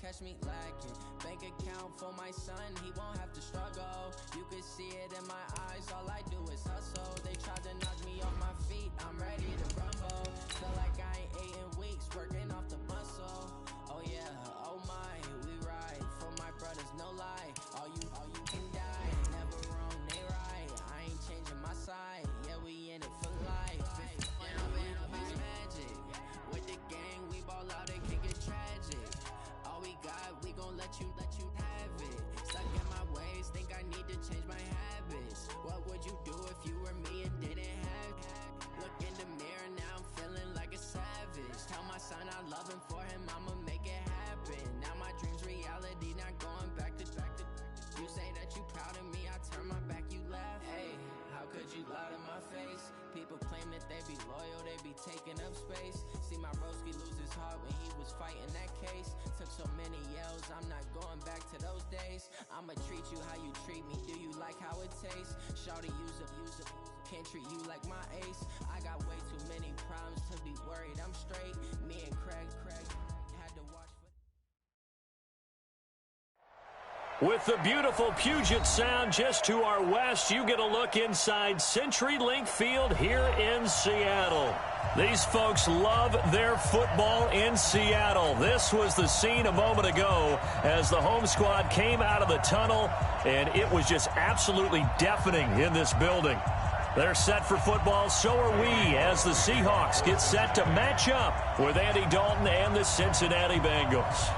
catch me lacking. Bank account for my son, he won't have to struggle. You can see it in my eyes, all I do is hustle. They tried to knock me off my feet, I'm ready to rumble. Feel like I ain't ate in weeks, working off the muscle. Oh yeah, oh my, we ride for my brothers, no lie. All you can die, never wrong, they right. I ain't changing my side, yeah, we in it for life. Magic with the gang, we ball out, it can get tragic. All we got, we gon' let you have it. Stuck in my ways, think I need to change my habits. What would you do if you were me and didn't have it? Look in the mirror, now I'm feeling like a savage. Tell my son I love him, for him I'ma make it happen. Now my dream's reality, not going back to. You say that you proud of me, I turn my back, you laugh. Hey, how could you lie to my face? People claim that they be loyal, they be taking up space. See my broski lose his heart when he was fighting that case. Took so many yells, I'm not going back to those days. I'ma treat you how you treat me, do you like how it tastes? Shawty, use up, can't treat you like my ace. I got way too many problems to be worried, I'm straight. Me and Craig had to watch for. With the beautiful Puget Sound just to our west, you get a look inside CenturyLink Field here in Seattle. These folks love their football in Seattle. This was the scene a moment ago as the home squad came out of the tunnel, and it was just absolutely deafening in this building. They're set for football, so are we, as the Seahawks get set to match up with Andy Dalton and the Cincinnati Bengals.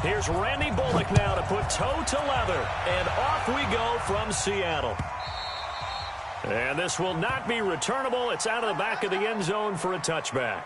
Here's Randy Bullock now to put toe to leather, and off we go from Seattle. And this will not be returnable. It's out of the back of the end zone for a touchback.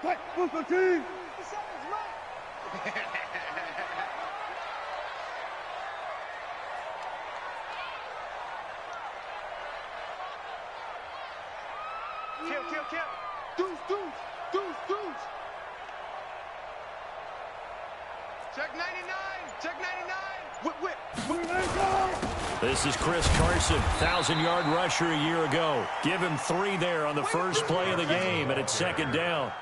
Fight, football team! Kill. Deuce. Check 99. Whip. This is Chris Carson, 1,000-yard rusher a year ago. Give him 3 there on the first play of the game, and it's second down.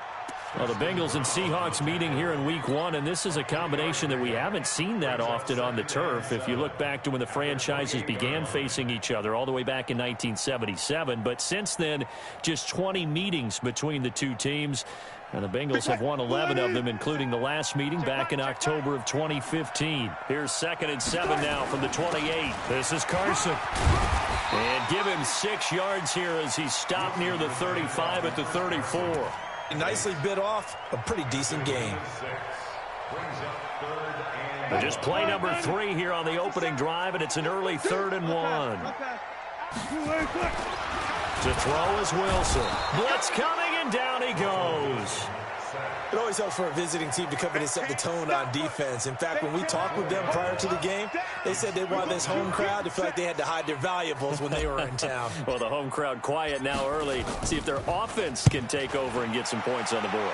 Well, the Bengals and Seahawks meeting here in Week 1, and this is a combination that we haven't seen that often on the turf. If you look back to when the franchises began facing each other all the way back in 1977, but since then, just 20 meetings between the two teams, and the Bengals have won 11 of them, including the last meeting back in October of 2015. Here's 2nd and 7 now from the 28. This is Carson. And give him 6 yards here as he stopped near the 35 at the 34. Nicely bit off a pretty decent game. Just play number 3 here on the opening drive, and it's an early 3rd and 1. To throw is Wilson. Blitz coming, and down he goes. It always helps for a visiting team to come in and set the tone on defense. In fact, when we talked with them prior to the game, they said they wanted this home crowd to feel like they had to hide their valuables when they were in town. Well, the home crowd quiet now early. See if their offense can take over and get some points on the board.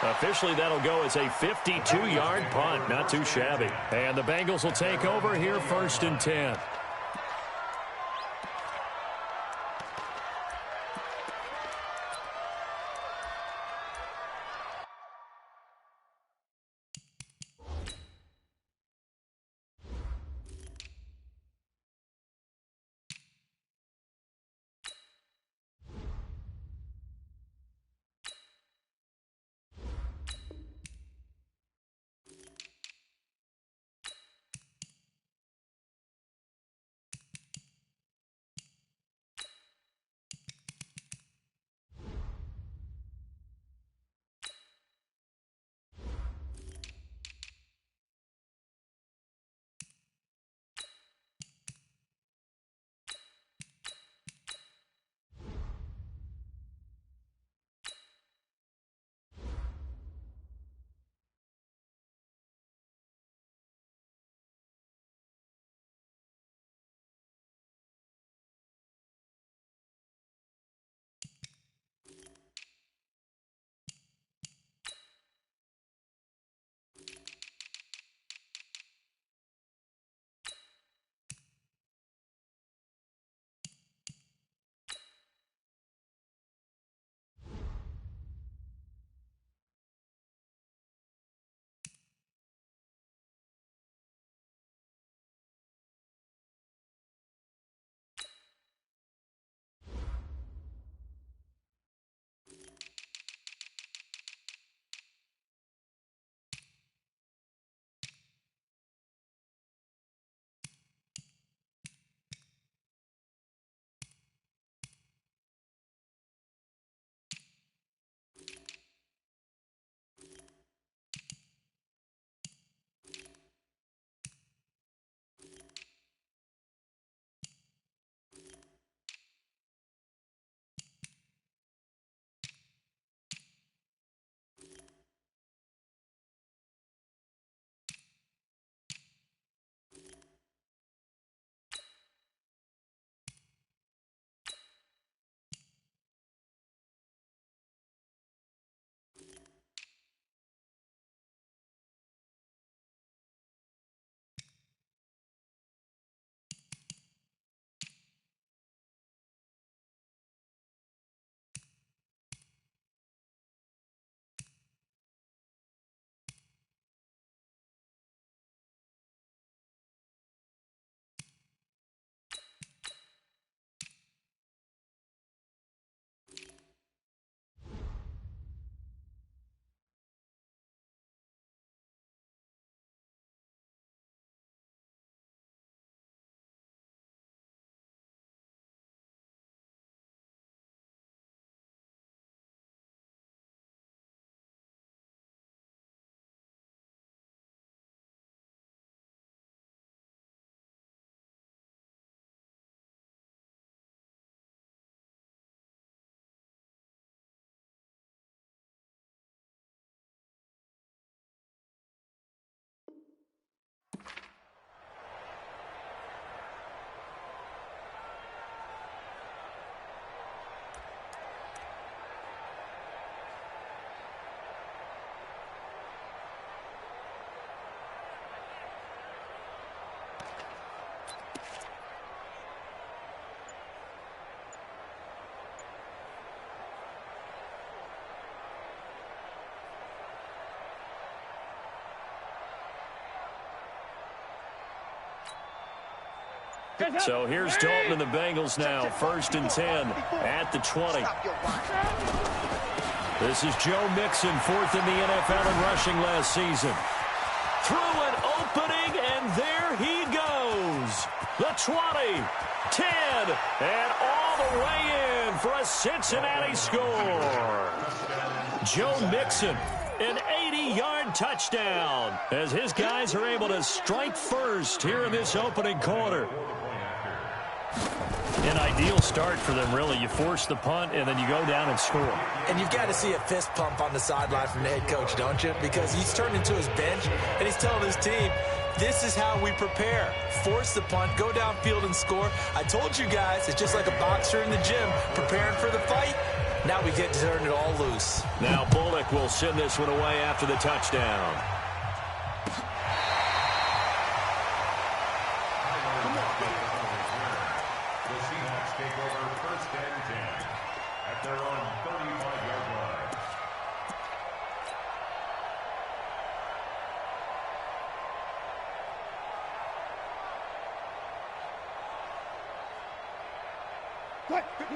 Officially, that'll go as a 52-yard punt. Not too shabby. And the Bengals will take over here 1st and 10. So here's Dalton and the Bengals now, 1st and 10 at the 20. This is Joe Mixon, 4th in the NFL in rushing last season. Through an opening, and there he goes. The 20, 10, and all the way in for a Cincinnati score. Joe Mixon, an 80-yard touchdown, as his guys are able to strike first here in this opening quarter. An ideal start for them, really. You force the punt, and then you go down and score. And you've got to see a fist pump on the sideline from the head coach, don't you? Because he's turned into his bench, and he's telling his team, this is how we prepare. Force the punt, go downfield and score. I told you guys, it's just like a boxer in the gym preparing for the fight. Now we get to turn it all loose. Now Bullock will send this one away after the touchdown. The Seahawks take over 1st and 10 at their own 35-yard line.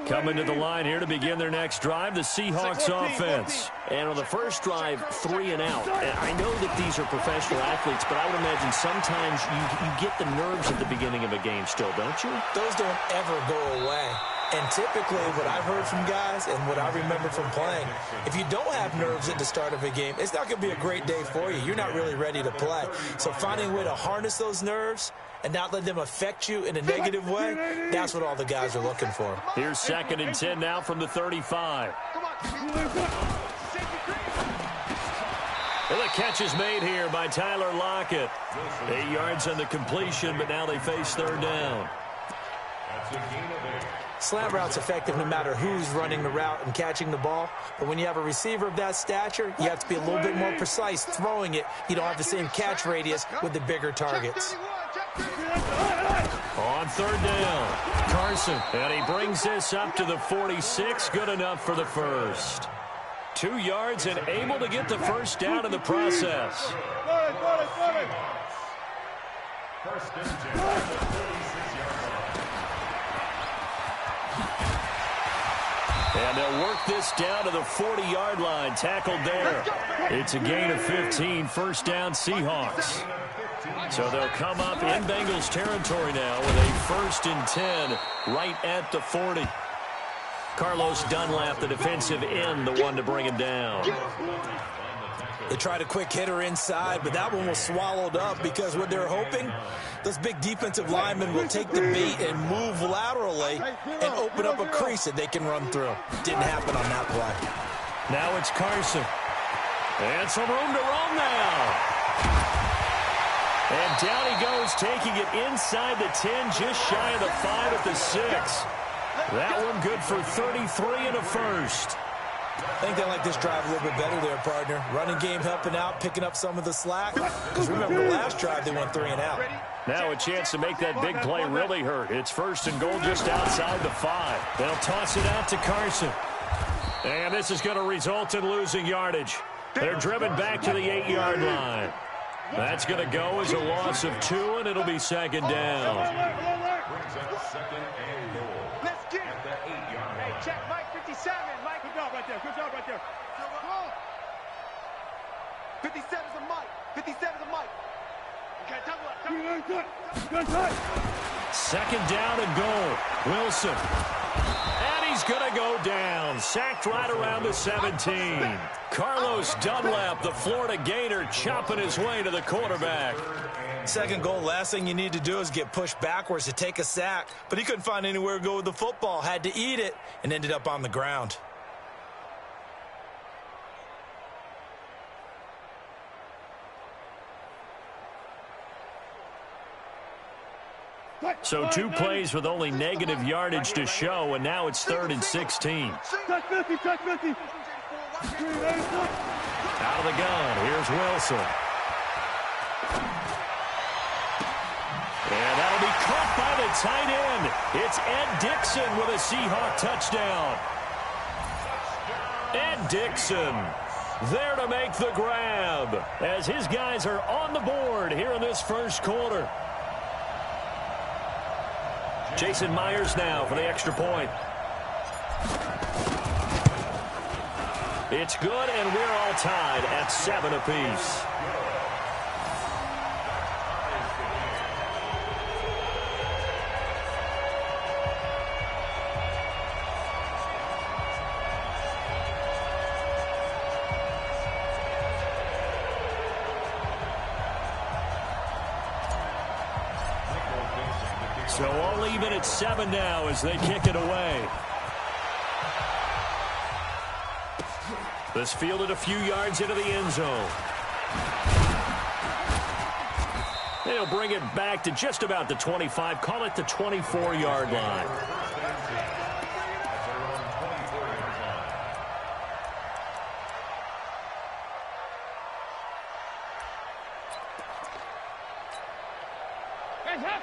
Coming to the line here to begin their next drive, the Seahawks offense. And on the first drive, 3 and out. And I know that these are professional athletes, but I would imagine sometimes you get the nerves at the beginning of a game still, don't you? Those don't ever go away. And typically what I've heard from guys and what I remember from playing, if you don't have nerves at the start of a game, it's not going to be a great day for you. You're not really ready to play. So finding a way to harness those nerves and not let them affect you in a negative way, that's what all the guys are looking for. Here's 2nd and 10 now from the 35. Well, the catch is made here by Tyler Lockett. 8 yards on the completion, but now they face 3rd down. That's a gain of 8. Slant route's effective no matter who's running the route and catching the ball. But when you have a receiver of that stature, you have to be a little bit more precise throwing it. You don't have the same catch radius with the bigger targets. On 3rd down, Carson, and he brings this up to the 46. Good enough for the first. 2 yards and able to get the first down in the process. 1st and 10 at the 36-yard line. And they'll work this down to the 40-yard line. Tackled there. It's a gain of 15. 1st down, Seahawks. So they'll come up in Bengals territory now with a 1st and 10 right at the 40. Carlos Dunlap, the defensive end, the one to bring him down. They tried a quick hitter inside, but that one was swallowed up because what they're hoping, those big defensive linemen will take the bait and move laterally and open up a crease that they can run through. Didn't happen on that play. Now it's Carson. And some room to roam now. And down he goes, taking it inside the 10, just shy of the 5 at the 6. That one good for 33 and a first. I think they like this drive a little bit better there, partner. Running game helping out, picking up some of the slack. Because remember, the last drive they went 3 and out. Now a chance to make that big play really hurt. It's 1st and goal just outside the 5. They'll toss it out to Carson. And this is going to result in losing yardage. They're driven back to the 8-yard line. That's going to go as a loss of 2, and it'll be 2nd down. Brings up 2nd and goal. Let's get At the 8-yard line. Hey, check Mike 57. Mike, good job right there. Good job right there. 57 is a Mike. 57 is a Mike. Okay, double up. Good. 2nd down and goal. Wilson. And he's going to go down. Sacked right around the 17. Carlos Dunlap, the Florida Gator, chopping his way to the quarterback. 2nd goal, last thing you need to do is get pushed backwards to take a sack. But he couldn't find anywhere to go with the football. Had to eat it and ended up on the ground. So 2 plays with only negative yardage to show, and now it's 3rd and 16. Touch 50. Out of the gun, here's Wilson. And that'll be caught by the tight end. It's Ed Dixon with a Seahawk touchdown. Ed Dixon there to make the grab as his guys are on the board here in this 1st quarter. Jason Myers now for the extra point. It's good, and we're all tied at 7 apiece. So all even at 7 now as they kick it away. This fielded a few yards into the end zone. They'll bring it back to just about the 25. Call it the 24-yard line.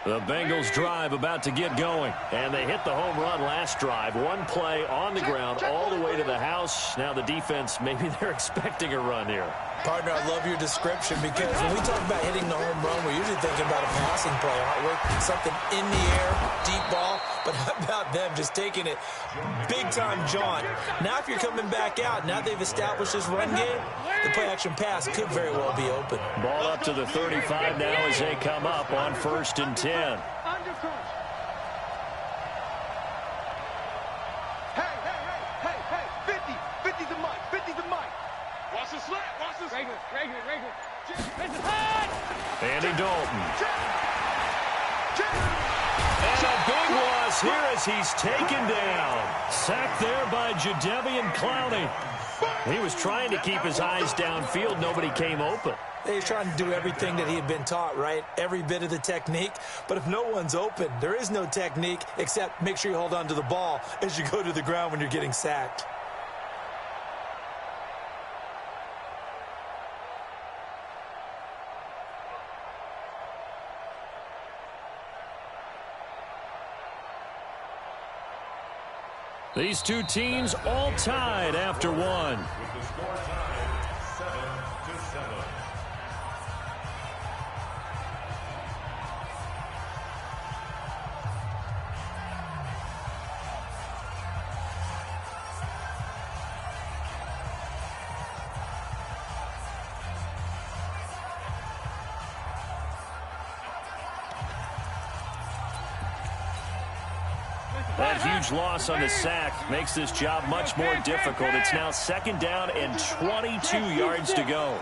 The Bengals drive about to get going. And they hit the home run last drive. One play on the ground all the way to the house. Now the defense, maybe they're expecting a run here. Partner, I love your description because when we talk about hitting the home run, we're usually thinking about a passing play, aren't we? Something in the air, deep ball. But how about them just taking it big-time jaunt? Now if you're coming back out, now they've established this run game, the play-action pass could very well be open. Ball up to the 35 now as they come up on 1st and 10. Hey, 50. 50's a mic. 50's a mic. Watch the slant. Watch the slant. Regular. Andy Dalton. And a big loss here as he's taken down. Sacked there by Jadeveon Clowney. He was trying to keep his eyes downfield. Nobody came open. He's trying to do everything that he had been taught, right? Every bit of the technique. But if no one's open, there is no technique except make sure you hold on to the ball as you go to the ground when you're getting sacked. These two teams all tied after one. With the score tied 7-7. That huge loss on the sack makes this job much more difficult. It's now 2nd down and 22 yards to go.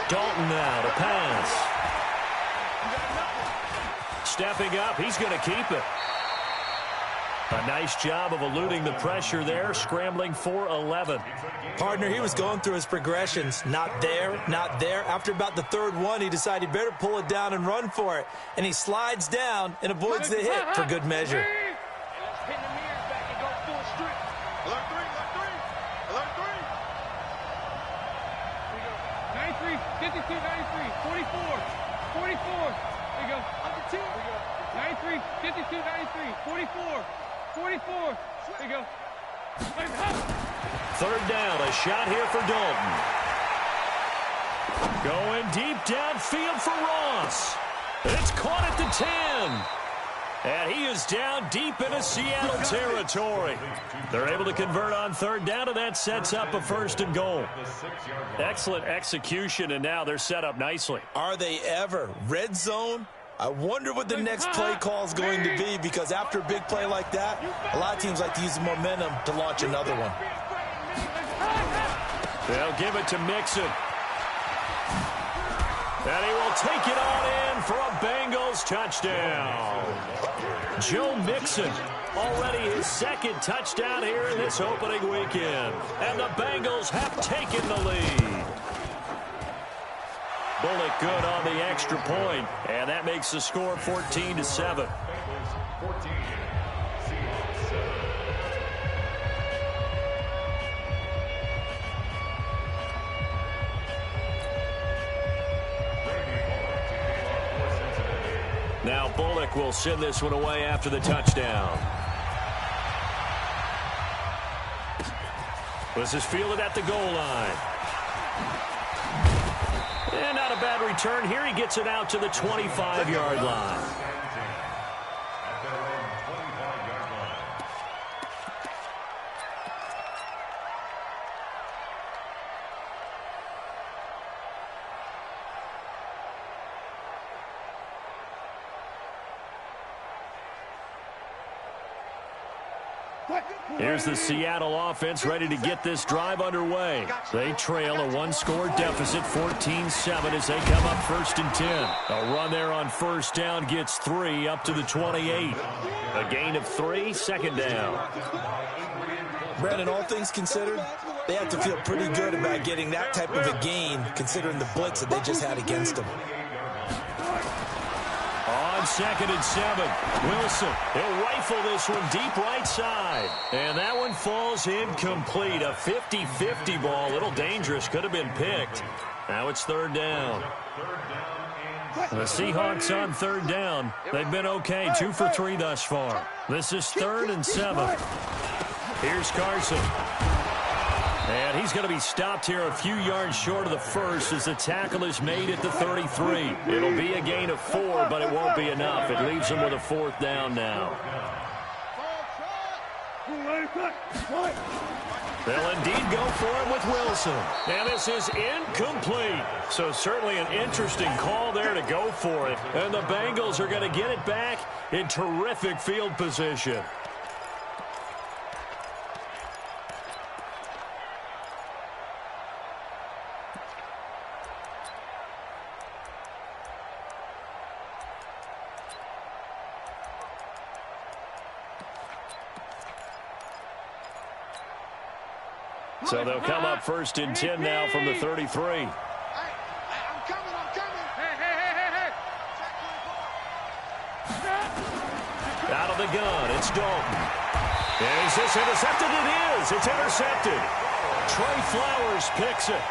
Dalton now to pass. Stepping up, he's going to keep it. A nice job of eluding the pressure there, scrambling for 11. Partner, he was going through his progressions. Not there, not there. After about the 3rd one, he decided he better pull it down and run for it. And he slides down and avoids the hit for good measure. There you go. 3rd down, a shot here for Dalton. Going deep downfield for Ross. It's caught at the 10. And he is down deep into Seattle territory. They're able to convert on 3rd down, and that sets up a 1st and goal. Excellent execution, and now they're set up nicely. Are they ever? Red zone? I wonder what the next play call is going to be, because after a big play like that, a lot of teams like to use the momentum to launch another one. They'll give it to Mixon. And he will take it on in for a Bengals touchdown. Joe Mixon, already his 2nd touchdown here in this opening weekend. And the Bengals have taken the lead. Bullock good on the extra point, and that makes the score 14-7. Bengals 14, Seahawks 7. Now Bullock will send this one away after the touchdown. This is fielded at the goal line. And not a bad return here. He gets it out to the 25-yard line. Here's the Seattle offense ready to get this drive underway. They trail a one-score deficit, 14-7, as they come up 1st and 10. A run there on first down gets 3 up to the 28. A gain of 3, second down. Brandon, all things considered, they have to feel pretty good about getting that type of a gain, considering the blitz that they just had against them. On 2nd and 7, Wilson, he'll rifle this one deep right side. And that one falls incomplete. A 50-50 ball, a little dangerous, could have been picked. Now it's 3rd down. The Seahawks on 3rd down. They've been okay, 2 for 3 thus far. This is 3rd and 7. Here's Carson. And he's going to be stopped here a few yards short of the first as the tackle is made at the 33. It'll be a gain of 4, but it won't be enough. It leaves him with a 4th down now. They'll indeed go for him with Wilson. And this is incomplete. So certainly an interesting call there to go for it. And the Bengals are going to get it back in terrific field position. So they'll come up 1st and 10 now from the 33. I'm coming. Hey. Out of the gun, it's Dalton. Is this intercepted? It is. It's intercepted. Trey Flowers picks it.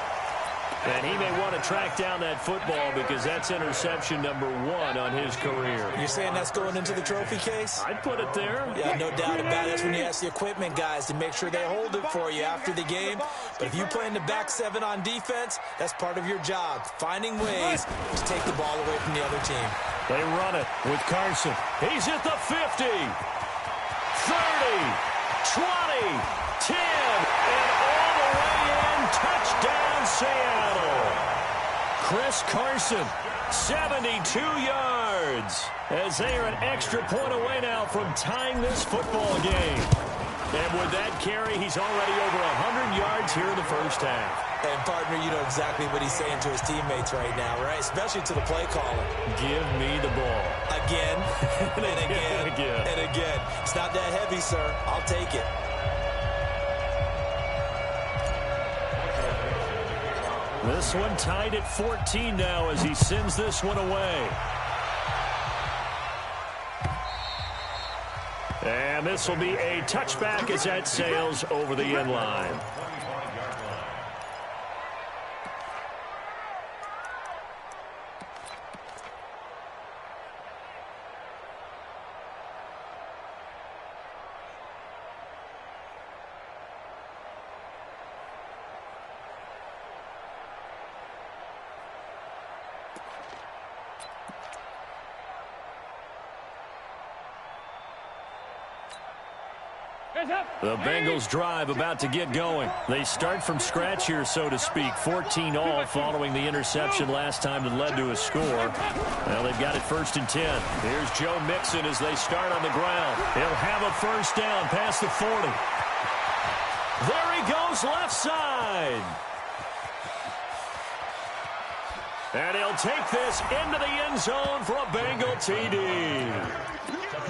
And he may want to track down that football because that's interception number 1 on his career. You're saying that's going into the trophy case? I'd put it there. Yeah, no doubt about it. That's when you ask the equipment guys to make sure they hold it for you after the game. But if you play in the back 7 on defense, that's part of your job, finding ways to take the ball away from the other team. They run it with Carson. He's at the 50, 30, 20, 10, and all the way in. Touchdown, Seattle. Chris Carson, 72 yards, as they are an extra point away now from tying this football game. And with that carry, he's already over 100 yards here in the first half. And, partner, you know exactly what he's saying to his teammates right now, right? Especially to the play caller. Give me the ball. Again, and again, and again. It's not that heavy, sir. I'll take it. This one tied at 14 now as he sends this one away. And this will be a touchback as that sails over the end line. The Bengals drive about to get going. They start from scratch here, so to speak. 14 all following the interception last time that led to a score. Well, they've got it 1st and 10. Here's Joe Mixon as they start on the ground. He'll have a first down past the 40. There he goes left side. And he'll take this into the end zone for a Bengal TD.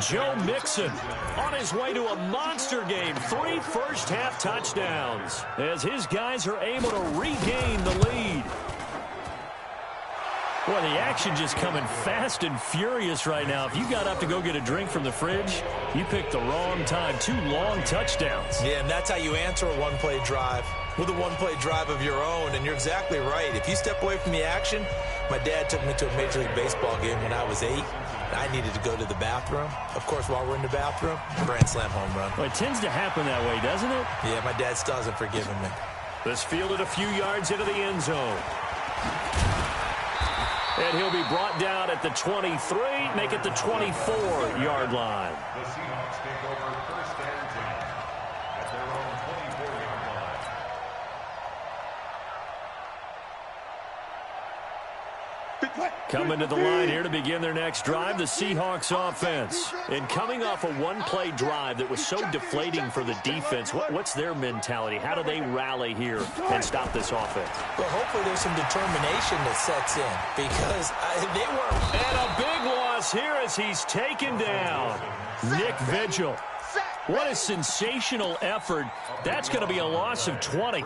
Joe Mixon on his way to a monster game. 3 first-half touchdowns as his guys are able to regain the lead. Boy, the action just coming fast and furious right now. If you got up to go get a drink from the fridge, you picked the wrong time. 2 long touchdowns. Yeah, and that's how you answer a one-play drive with a one-play drive of your own. And you're exactly right. If you step away from the action, my dad took me to a Major League Baseball game when I was 8. I needed to go to the bathroom. Of course, while we're in the bathroom, grand slam home run. Well, it tends to happen that way, doesn't it? Yeah, my dad still hasn't forgiven me. This fielded a few yards into the end zone. And he'll be brought down at the 23, make it the 24-yard line. The Seahawks take over first and 10 at their own 24-yard line. Coming to the line here to begin their next drive, the Seahawks offense. And coming off a one-play drive that was so deflating for the defense, what's their mentality? How do they rally here and stop this offense? Well, hopefully there's some determination that sets in because they were. And a big loss here as he's taken down. Nick Vigil. What a sensational effort. That's going to be a loss of 20.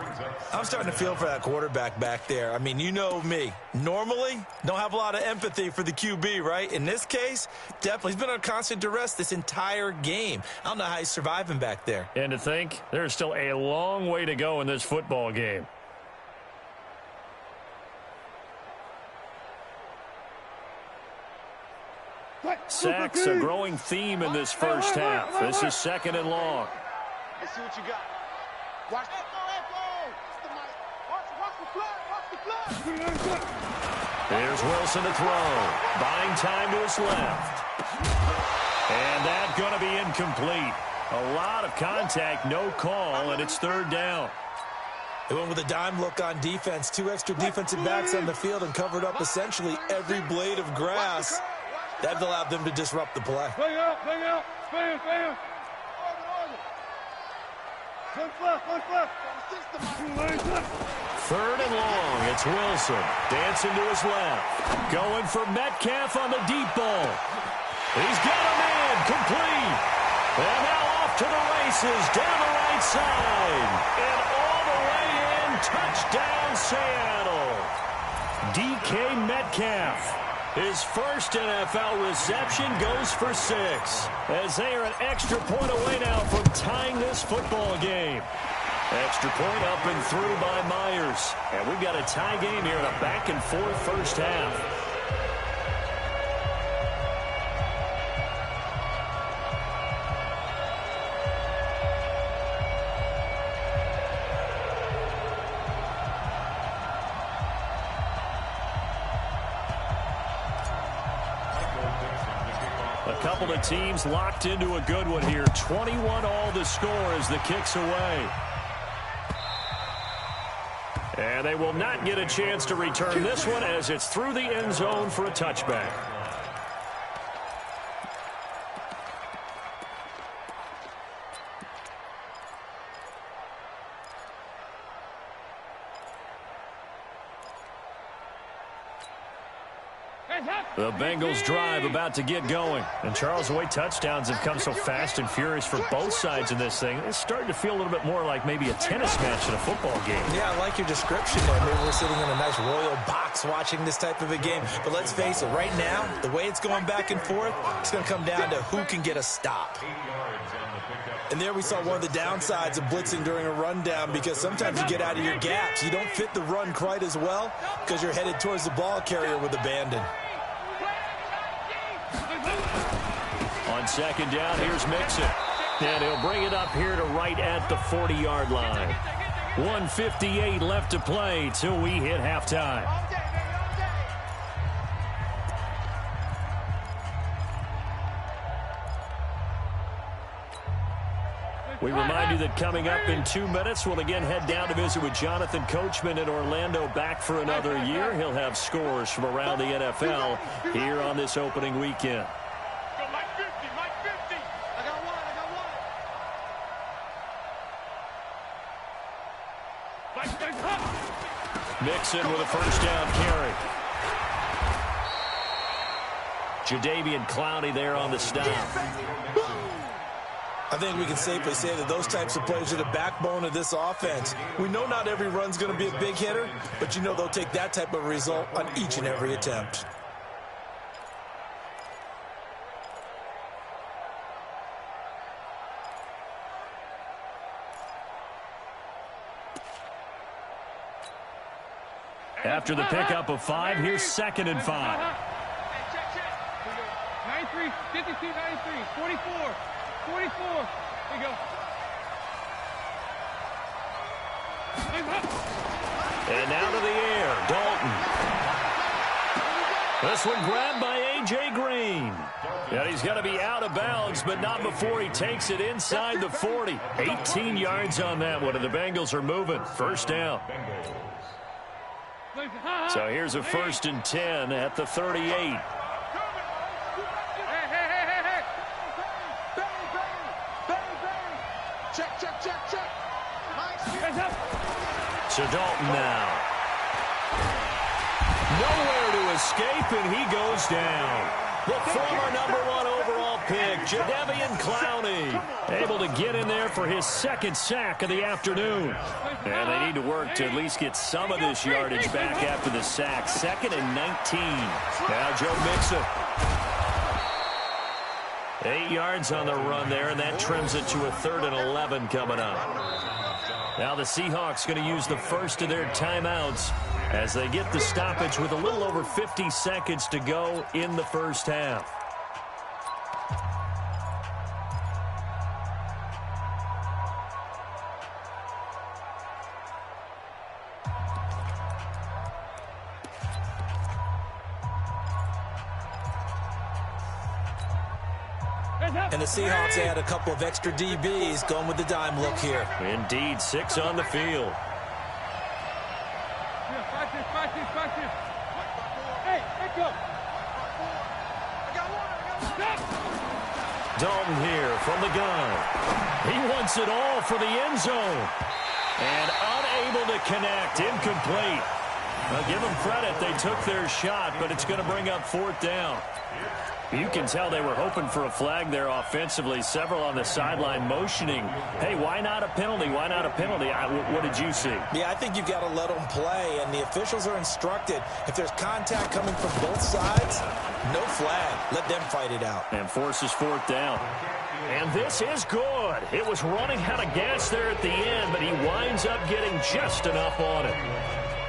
I'm starting to feel for that quarterback back there. I mean, you know me. Normally, don't have a lot of empathy for the QB, right? In this case, definitely. He's been on constant duress this entire game. I don't know how he's surviving back there. And to think, there's still a long way to go in this football game. Sacks, a growing theme in this first half. This is second and long. Let's see what you got. Watch the flag. Here's Wilson to throw. Buying time to his left. And that's going to be incomplete. A lot of contact, no call, and it's third down. They went with a dime look on defense. 2 extra defensive backs on the field and covered up essentially every blade of grass. That allowed them to disrupt the play. Bang out. Bam. Third and long. It's Wilson. Dancing to his left. Going for Metcalf on the deep ball. He's got a man. Complete. And now off to the races. Down the right side. And all the way in. Touchdown, Seattle. DK Metcalf. His first NFL reception goes for 6. As they are an extra point away now from tying this football game. Extra point up and through by Myers. And we've got a tie game here in a back-and-forth first half. A couple of teams locked into a good one here. 21 all the score as the kick's away. And they will not get a chance to return this one as it's through the end zone for a touchback. The Bengals drive about to get going. And Charles, the way touchdowns have come so fast and furious for both sides in this thing, it's starting to feel a little bit more like maybe a tennis match in a football game. Yeah, I like your description there. Maybe we're sitting in a nice royal box watching this type of a game. But let's face it, right now, the way it's going back and forth, it's going to come down to who can get a stop. And there we saw one of the downsides of blitzing during a rundown because sometimes you get out of your gaps. You don't fit the run quite as well because you're headed towards the ball carrier with abandon. On second down, here's Mixon. And he'll bring it up here to right at the 40-yard line. 1:58 left to play till we hit halftime. We remind you that coming up in 2 minutes, we'll again head down to visit with Jonathan Coachman in Orlando, back for another year. He'll have scores from around the NFL here on this opening weekend. Mixon with a first down carry. Jadeveon Clowney there on the stop. I think we can safely say that those types of plays are the backbone of this offense. We know not every run's going to be a big hitter, but you know they'll take that type of result on each and every attempt. After the pickup of 5, here's 2nd and 5. 93, 52, 93, 44, 44. Here we go. And out of the air, Dalton. This one grabbed by A.J. Green. And he's going to be out of bounds, but not before he takes it inside the 40. 18 yards on that one, and the Bengals are moving. First down. So here's a 1st and 10 at the 38. To Dalton now. Nowhere to escape, and he goes down. The former #1 overall pick, Jadeveon Clowney, able to get in there for his 2nd sack of the afternoon. And they need to work to at least get some of this yardage back after the sack. 2nd and 19. Now Joe Mixon. 8 yards on the run there, and that trims it to a 3rd and 11 coming up. Now the Seahawks going to use the first of their timeouts as they get the stoppage with a little over 50 seconds to go in the first half. And the Seahawks add a couple of extra DBs going with the dime look here. Indeed, 6 on the field. Dalton here from the gun. He wants it all for the end zone. And unable to connect, incomplete. I'll give them credit, they took their shot, but it's going to bring up 4th down. You can tell they were hoping for a flag there offensively. Several on the sideline motioning, hey, why not a penalty? Why not a penalty? What did you see? Yeah, I think you've got to let them play, and the officials are instructed. If there's contact coming from both sides, no flag. Let them fight it out. And forces 4th down. And this is good. It was running out of gas there at the end, but he winds up getting just enough on it.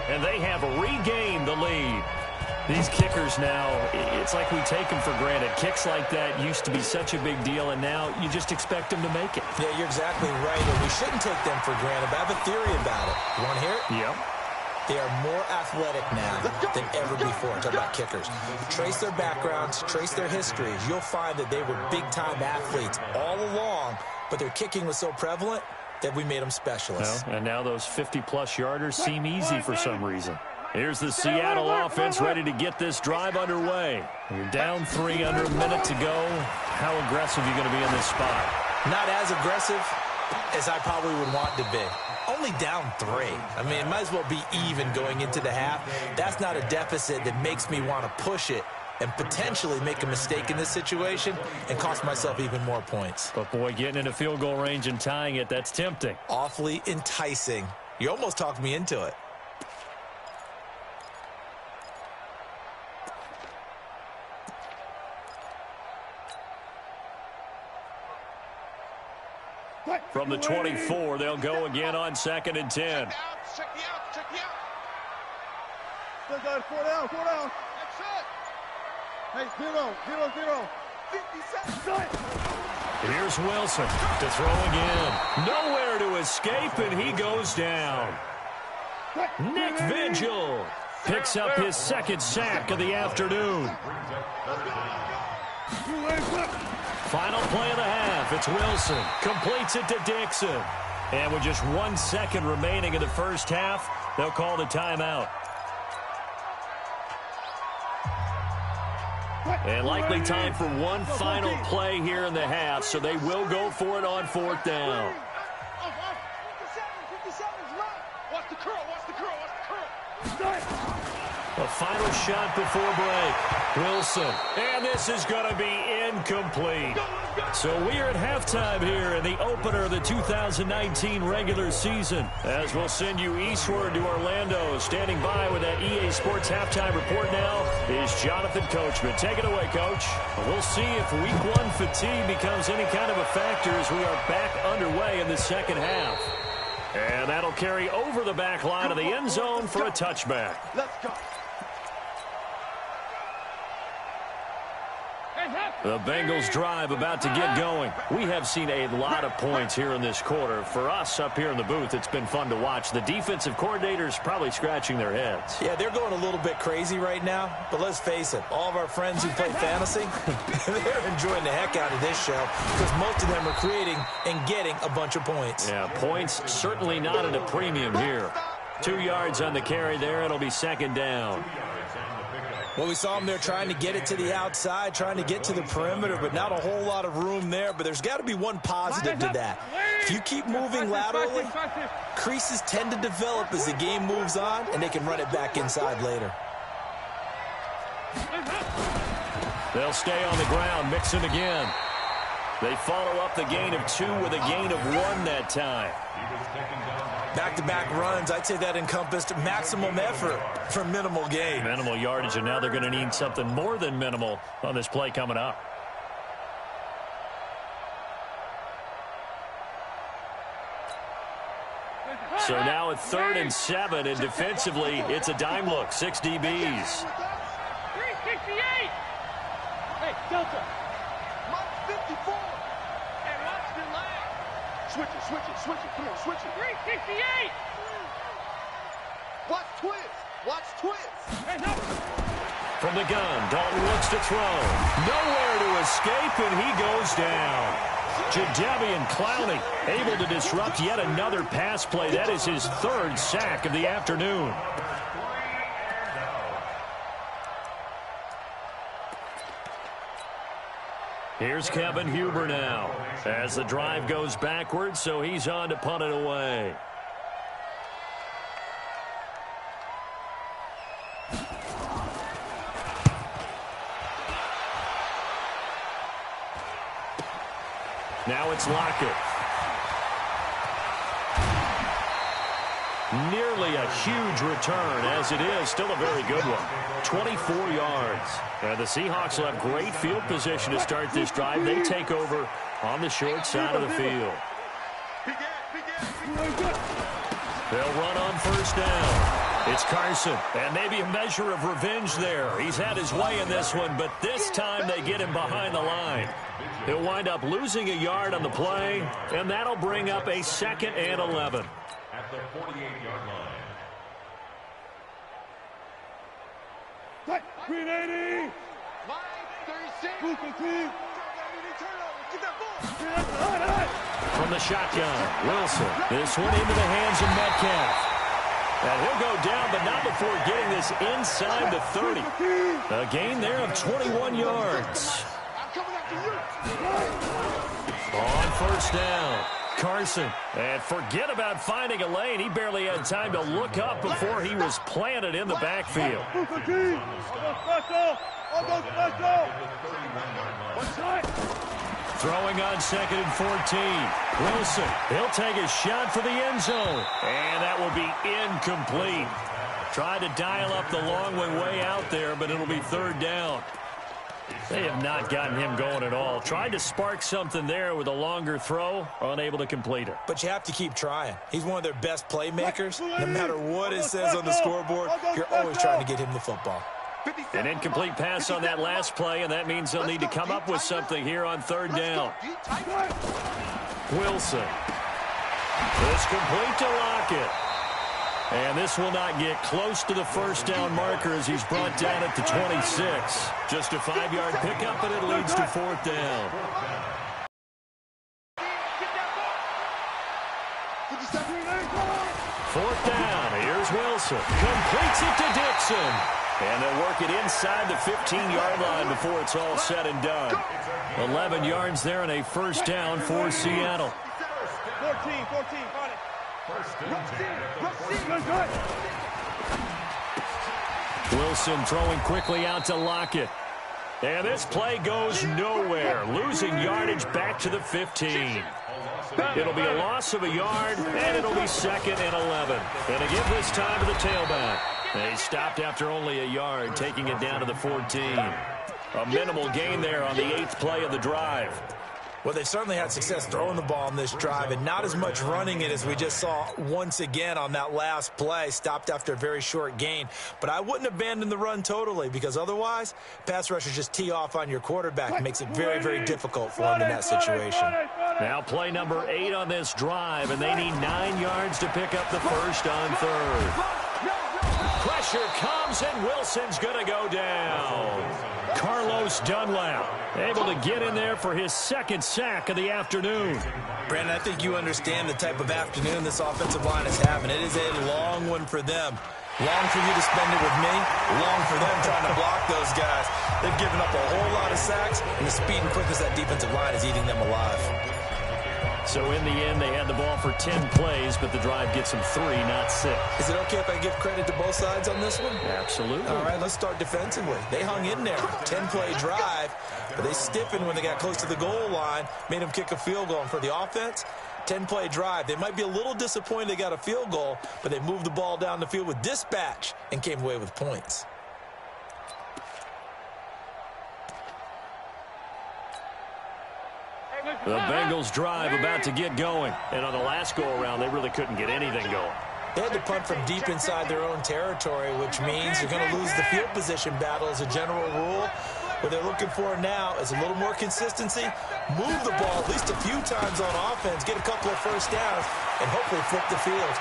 And they have regained the lead. These kickers now, it's like we take them for granted. Kicks like that used to be such a big deal, and now you just expect them to make it. Yeah, you're exactly right, and we shouldn't take them for granted. But I have a theory about it. You want to hear it? Yep. They are more athletic now than ever before. Talk about kickers. Trace their backgrounds, trace their histories. You'll find that they were big-time athletes all along, but their kicking was so prevalent that we made them specialists. Well, and now those 50-plus yarders seem easy for some reason. Here's the Seattle offense ready to get this drive underway. You're down 3 under a minute to go. How aggressive are you going to be in this spot? Not as aggressive as I probably would want to be. Only down 3. I mean, it might as well be even going into the half. That's not a deficit that makes me want to push it and potentially make a mistake in this situation and cost myself even more points. But, boy, getting into field goal range and tying it, that's tempting. Awfully enticing. You almost talked me into it. From the 24, they'll go again on 2nd and 10. Check the out. Still got 4 down. That's it. Hey, 0. 50 seconds. Here's Wilson to throw again. Nowhere to escape, and he goes down. Nick Vigil picks up his 2nd sack of the afternoon. Final play of the half. It's Wilson. Completes it to Dixon. And with just 1 second remaining in the first half, they'll call the timeout. And likely time for one final play here in the half, so they will go for it on 4th down. 57 is right. Watch the curl. A final shot before break. Wilson. And this is going to be incomplete. So we are at halftime here in the opener of the 2019 regular season. As we'll send you eastward to Orlando. Standing by with that EA Sports halftime report now is Jonathan Coachman. Take it away, Coach. We'll see if week 1 fatigue becomes any kind of a factor as we are back underway in the second half. And that'll carry over the back line of the end zone for a touchback. Let's go. The Bengals drive about to get going. We have seen a lot of points here in this quarter. For us up here in the booth, it's been fun to watch. The defensive coordinators probably scratching their heads. Yeah, they're going a little bit crazy right now. But let's face it, all of our friends who play fantasy, they're enjoying the heck out of this show because most of them are creating and getting a bunch of points. Yeah, points certainly not at a premium here. 2 yards on the carry there. It'll be second down. Well, we saw them there trying to get it to the outside, trying to get to the perimeter, but not a whole lot of room there. But there's got to be one positive to that. If you keep moving laterally, creases tend to develop as the game moves on, and they can run it back inside later. They'll stay on the ground, mixing again. They follow up the gain of 2 with a gain of 1 that time. Back-to-back runs, I'd say that encompassed maximum effort for minimal gain. Minimal yardage, and now they're going to need something more than minimal on this play coming up. So now at 3rd and 7, and defensively, it's a dime look. 6 DBs. 368. Hey, Delta. Mike 54. And watch the lag. Switch it. Come on, switch it. 368. Watch twist. Hey, no. From the gun, Dalton looks to throw. Nowhere to escape, and he goes down. Jadeveon Clowney able to disrupt yet another pass play. That is his 3rd sack of the afternoon. Here's Kevin Huber now as the drive goes backwards, so he's on to punt it away. Now it's Lockett. Nearly a huge return, as it is still a very good one. 24 yards. And the Seahawks will have great field position to start this drive. They take over on the short side of the field. They'll run on 1st down. It's Carson, and maybe a measure of revenge there. He's had his way in this one, but this time they get him behind the line. He'll wind up losing a yard on the play, and that'll bring up a 2nd and 11. At the 48-yard line. 380. Line 36. From the shotgun, Wilson. This one into the hands of Metcalf. And he'll go down, but not before getting this inside the 30. A gain there of 21 yards. On 1st down, Carson. And forget about finding a lane. He barely had time to look up before he was planted in the backfield. Throwing on 2nd and 14. Wilson, he'll take a shot for the end zone. And that will be incomplete. Tried to dial up the long way out there, but it'll be 3rd down. They have not gotten him going at all. Tried to spark something there with a longer throw, unable to complete it. But you have to keep trying. He's one of their best playmakers. No matter what it says on the scoreboard, you're always trying to get him the football. An incomplete pass on that last play, and that means they'll need to come up with something here on 3rd down. Wilson. It's complete to Lockett. And this will not get close to the 1st down marker as he's brought down at the 26. Just a 5-yard pickup, and it leads to 4th down. 4th down. Here's Wilson. Completes it to Dixon. And they'll work it inside the 15-yard line before it's all said and done. 11 yards there and a 1st down for Seattle. 14, got it. Wilson throwing quickly out to Lockett. And this play goes nowhere. Losing yardage back to the 15. It'll be a loss of a yard, and it'll be 2nd and 11. And again this time to the tailback. They stopped after only a yard, taking it down to the 14. A minimal gain there on the 8th play of the drive. Well, they've certainly had success throwing the ball on this drive, and not as much running it as we just saw once again on that last play. Stopped after a very short gain. But I wouldn't abandon the run totally, because otherwise, pass rushers just tee off on your quarterback. It makes it very, very difficult for him in that situation. Now play number 8 on this drive, and they need 9 yards to pick up the first on third. Pressure comes, and Wilson's going to go down. Carlos Dunlap able to get in there for his second sack of the afternoon. Brandon, I think you understand the type of afternoon this offensive line is having. It is a long one for them. Long for you to spend it with me. Long for them trying to block those guys. They've given up a whole lot of sacks, and the speed and quickness of that defensive line is eating them alive. So in the end, they had the ball for 10 plays, but the drive gets them 3, not 6. Is it okay if I give credit to both sides on this one? Absolutely. All right, let's start defensively. They hung in there. 10-play drive, but they stiffened when they got close to the goal line, made them kick a field goal. And for the offense, 10-play drive. They might be a little disappointed they got a field goal, but they moved the ball down the field with dispatch and came away with points. The Bengals drive about to get going. And on the last go-around, they really couldn't get anything going. They had to punt from deep inside their own territory, which means you're going to lose the field position battle as a general rule. What they're looking for now is a little more consistency, move the ball at least a few times on offense, get a couple of first downs, and hopefully flip the field.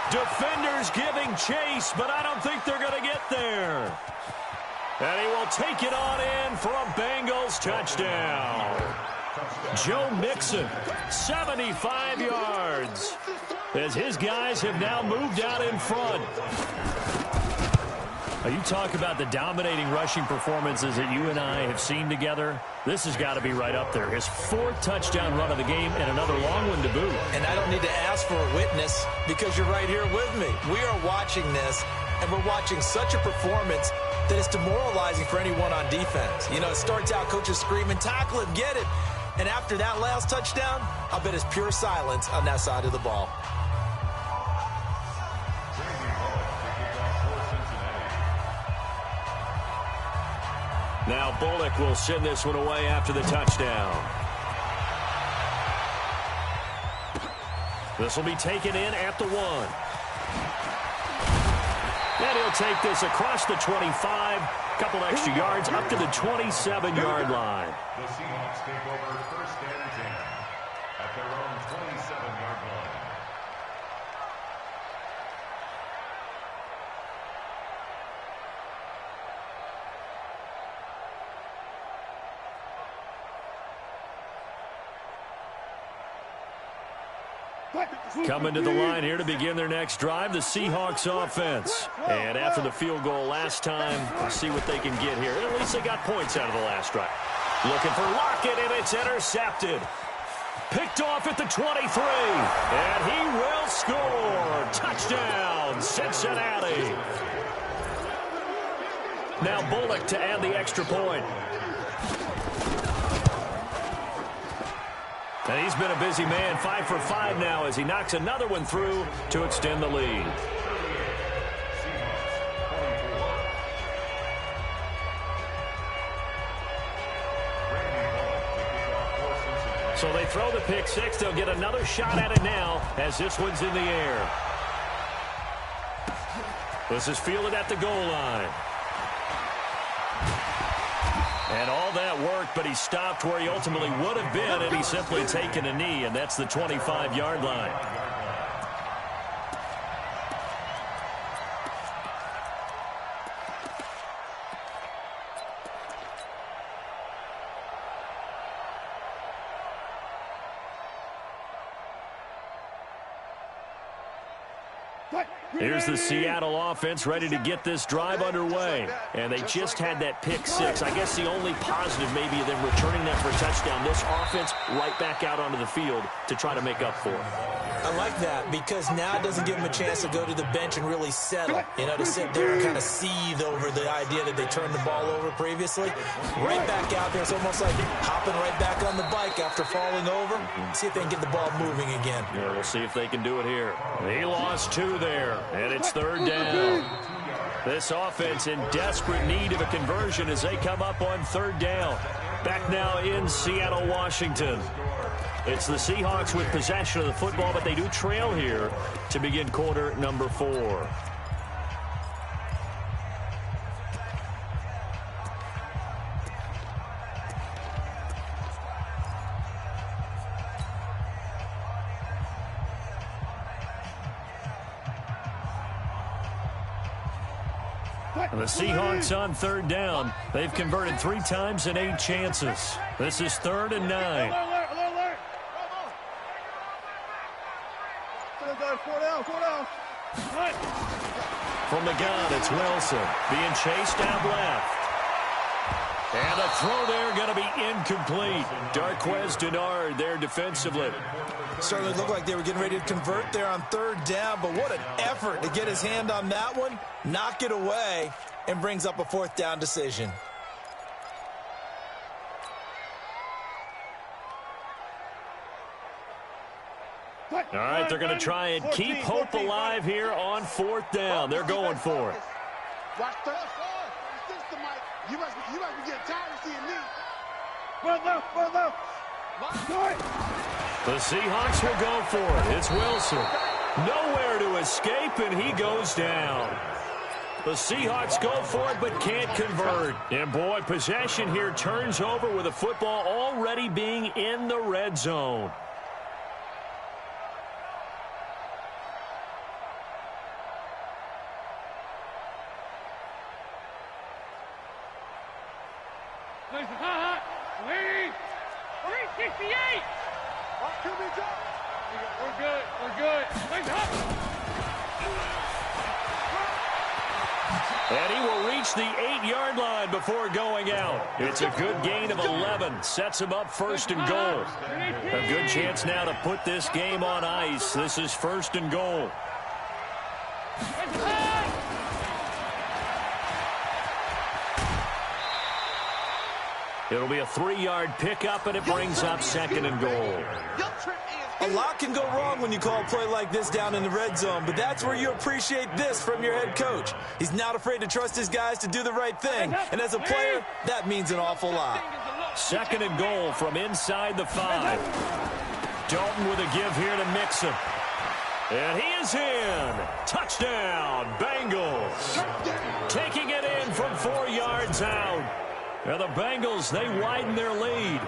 Defenders giving chase, but I don't think they're going to get there. And he will take it on in for a Bengals touchdown. Joe Mixon, 75 yards, as his guys have now moved out in front. You talk about the dominating rushing performances that you and I have seen together. This has got to be right up there. His 4th touchdown run of the game and another long one to boot. And I don't need to ask for a witness because you're right here with me. We are watching this, and we're watching such a performance that is demoralizing for anyone on defense. You know, it starts out coaches screaming, tackle him, get it. And after that last touchdown, I'll bet it's pure silence on that side of the ball. Now Bullock will send this one away after the touchdown. This will be taken in at the 1. And he'll take this across the 25. Couple extra yards up to the 27-yard line. The Seahawks take over 1st and 10 at their own 27-yard line. Coming to the line here to begin their next drive, the Seahawks offense. And after the field goal last time, we'll see what they can get here. At least they got points out of the last drive. Looking for Lockett, and it's intercepted. Picked off at the 23. And he will score. Touchdown, Cincinnati. Now Bullock to add the extra point. And he's been a busy man, 5 for 5 now as he knocks another one through to extend the lead. So they throw the pick 6. They'll get another shot at it now as this one's in the air. This is fielded at the goal line. And all that worked, but he stopped where he ultimately would have been, and he's simply taken a knee, and that's the 25-yard line. Here's the Seattle offense ready to get this drive underway. And they just had that pick 6. I guess the only positive maybe of them returning that for a touchdown. This offense right back out onto the field to try to make up for it. I like that because now it doesn't give them a chance to go to the bench and really settle. You know, to sit there and kind of seethe over the idea that they turned the ball over previously. Right back out there. It's almost like hopping right back on the bike after falling over. See if they can get the ball moving again. Yeah, we'll see if they can do it here. He lost 2 there, and it's 3rd down. This offense in desperate need of a conversion as they come up on 3rd down. Back now in Seattle, Washington. It's the Seahawks with possession of the football, but they do trail here to begin quarter number 4. The Seahawks on third down. They've converted 3 times in 8 chances. This is 3rd and 9. From the gun, it's Wilson being chased out left. And a throw there going to be incomplete. Darquez Denard there defensively. Certainly looked like they were getting ready to convert there on 3rd down, but what an effort to get his hand on that one, knock it away, and brings up a 4th down decision. All right, they're going to try and keep hope alive here on 4th down. They're going for it. Watch the system, Mike. You must be getting tired of seeing me. Run left. The Seahawks will go for it. It's Wilson. Nowhere to escape, and he goes down. The Seahawks go for it but can't convert. And, boy, possession here turns over with the football already being in the red zone. And he will reach the 8-yard line before going out. It's a good gain of 11. Sets him up 1st and goal. A good chance now to put this game on ice. This is 1st and goal. It'll be a 3-yard pickup, and it brings up 2nd and goal. A lot can go wrong when you call a play like this down in the red zone, but that's where you appreciate this from your head coach. He's not afraid to trust his guys to do the right thing, and as a player, that means an awful lot. 2nd and goal from inside the 5. Dalton with a give here to Mixon. And he is in. Touchdown, Bengals. Taking it in from 4 yards out. And the Bengals, they widen their lead.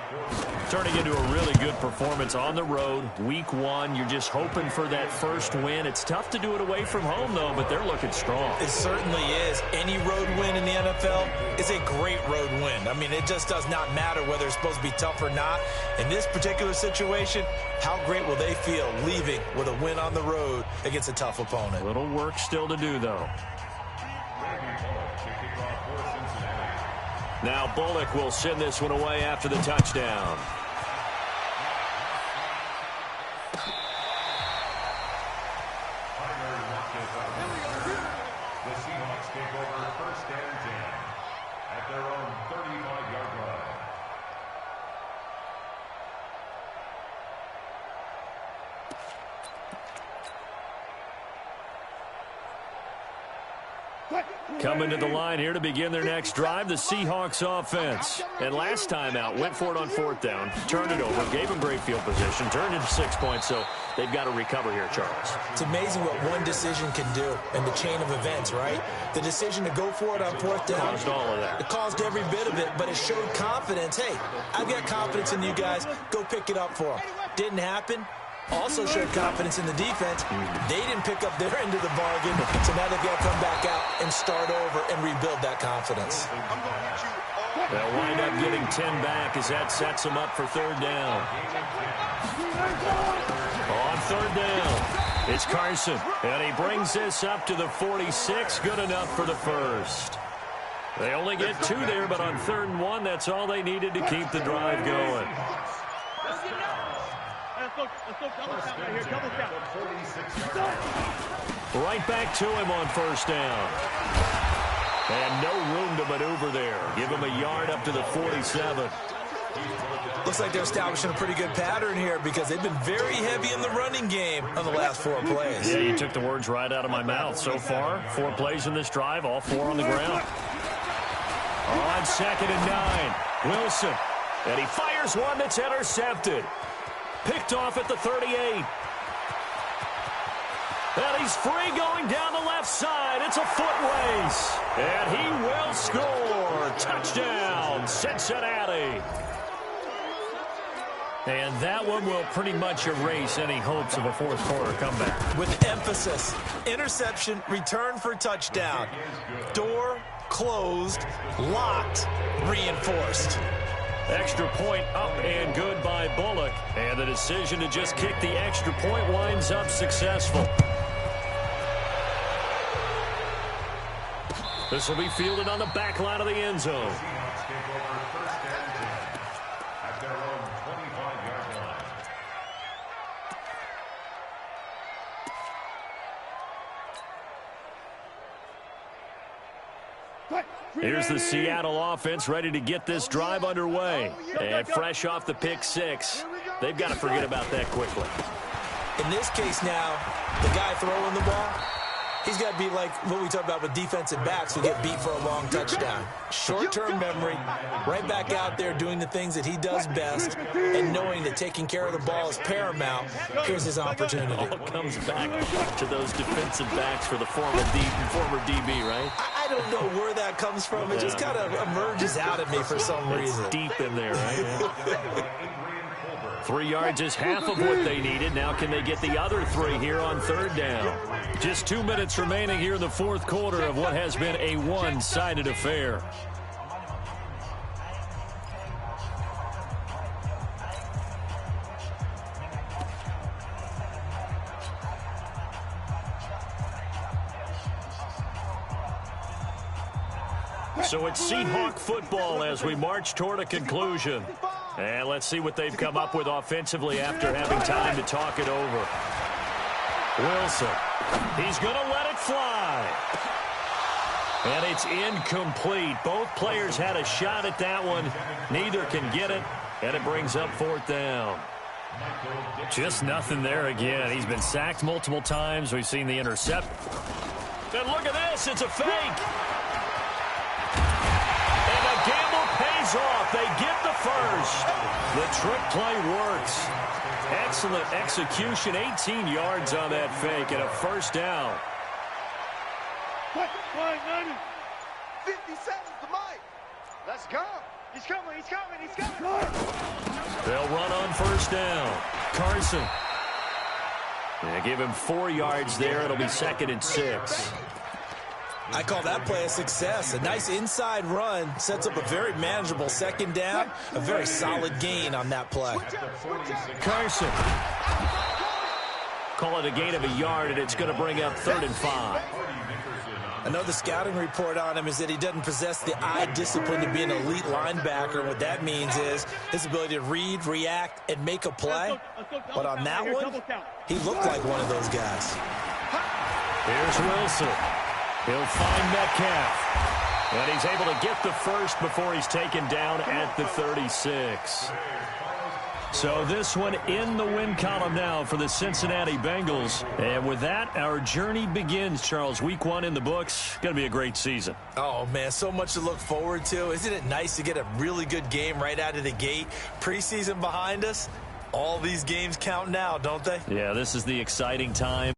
Turning into a really good performance on the road. Week 1, you're just hoping for that first win. It's tough to do it away from home, though, but they're looking strong. It certainly is. Any road win in the NFL is a great road win. I mean, it just does not matter whether it's supposed to be tough or not. In this particular situation, how great will they feel leaving with a win on the road against a tough opponent? Little work still to do, though. Now Bullock will send this one away after the touchdown. The Seahawks take over 1st and 10 at their own 35-yard line. Coming to the line here to begin their next drive, the Seahawks offense. And last time out, went for it on 4th down, turned it over, gave them great field position, turned into 6 points, so they've got to recover here, Charles. It's amazing what one decision can do in the chain of events, right? The decision to go for it on 4th down. Caused all of that. It caused every bit of it, but it showed confidence. Hey, I've got confidence in you guys. Go pick it up for them. Didn't happen. Also showed confidence in the defense. They didn't pick up their end of the bargain, so now they've got to come back out and start over and rebuild that confidence. They'll wind up getting 10 back as that sets them up for 3rd down. On 3rd down, it's Carson, and he brings this up to the 46. Good enough for the 1st. They only get 2 there, but on 3rd and 1, that's all they needed to keep the drive going. Let's go double count right here, double count. Right back to him on 1st down. And no room to maneuver there. Give him a yard up to the 47. Looks like they're establishing a pretty good pattern here because they've been very heavy in the running game on the last 4 plays. Yeah, you took the words right out of my mouth. So far, 4 plays in this drive, all 4 on the ground. On 2nd and 9, Wilson And he fires one that's intercepted. Picked off at the 38. And he's free going down the left side. It's a foot race. And he will score. Touchdown, Cincinnati. And that one will pretty much erase any hopes of a fourth quarter comeback. With emphasis, interception, return for touchdown. Door closed, locked, reinforced. Extra point up and good by Bullock. And the decision to just kick the extra point winds up successful. This will be fielded on the back line of the end zone. Seahawks take over first and 10 at their own 25-yard line. Here's the Seattle offense ready to get this drive underway. And fresh off the pick six, they've got to forget about that quickly. In this case now, the guy throwing the ball, he's got to be like what we talk about with defensive backs who get beat for a long touchdown. Short-term memory, right back out there doing the things that he does best, and knowing that taking care of the ball is paramount. Here's his opportunity. It all comes back to those defensive backs for the former DB, right? I don't know where that comes from. It just kind of emerges out of me for some reason. It's deep in there, right? 3 yards is half of what they needed. Now can they get the other 3 here on third down? Just 2 minutes remaining here in the fourth quarter of what has been a one-sided affair. So it's Seahawk football as we march toward a conclusion. And let's see what they've come up with offensively after having time to talk it over. Wilson, he's going to let it fly. And it's incomplete. Both players had a shot at that one. Neither can get it, and it brings up fourth down. Just nothing there again. He's been sacked multiple times. We've seen the intercept. And look at this. It's a fake. Gamble pays off. They get the first. The trick play works. Excellent execution. 18 yards on that fake and a first down. 50 seconds to Mike. Let's go. He's coming. He's coming. He's coming. They'll run on first down. Carson. They give him 4 yards there. It'll be 2nd and 6. I call that play a success. A nice inside run sets up a very manageable second down. A very solid gain on that play. Carson. Call it a gain of a yard, and it's going to bring up 3rd and 5. I know the scouting report on him is that he doesn't possess the eye discipline to be an elite linebacker. What that means is his ability to read, react, and make a play. But on that one, he looked like one of those guys. Here's Wilson. He'll find Metcalf. And he's able to get the first before he's taken down at the 36. So this one in the win column now for the Cincinnati Bengals. And with that, our journey begins, Charles. Week 1 in the books. Going to be a great season. Oh, man, so much to look forward to. Isn't it nice to get a really good game right out of the gate? Preseason behind us. All these games count now, don't they? Yeah, this is the exciting time.